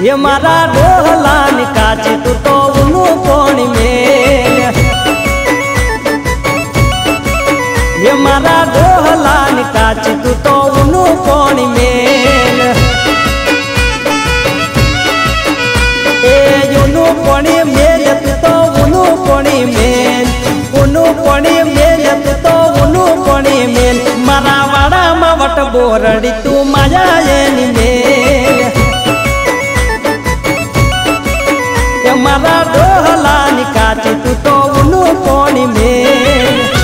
ये मारा डोहलान काची तू तो उनु कोणी मेल ये मारा डोहलान काची तू तो उनु कोणी मेल ए उनु कोणी मेल तू तो उनु कोणी मेल उनु कोणी मेल तू तो उनु कोणी मेल मारा वाड़ा मा वट बोरडी तू माया एनी मेल मारा डोहलान काची तू तो उनु कोणी मेल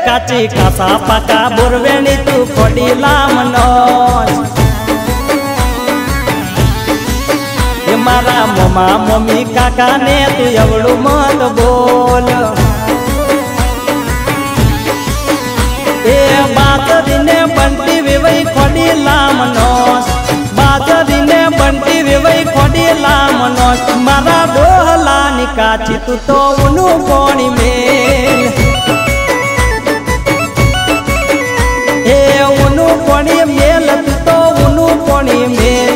काची कासा पाका बोरवेणी तू खोडी लामनो ये मारा मोमा मम्मी काका ने तू एवढू मत बोल ए बाजरीने बंटी विवई खोडी लामनो बाजरीने बंटी विवई खोडी लामनो मारा डोहलान काची तू तो उनु कोणी मेल कोणी मेल तू तो उनु कोणी मेल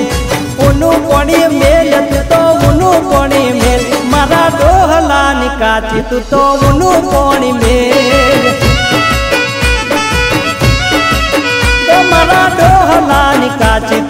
उनु कोणी मेल तू तो उनु कोणी मेल मारा डोहलान काची तू तो उनु कोणी मेल मारा डोहलान काची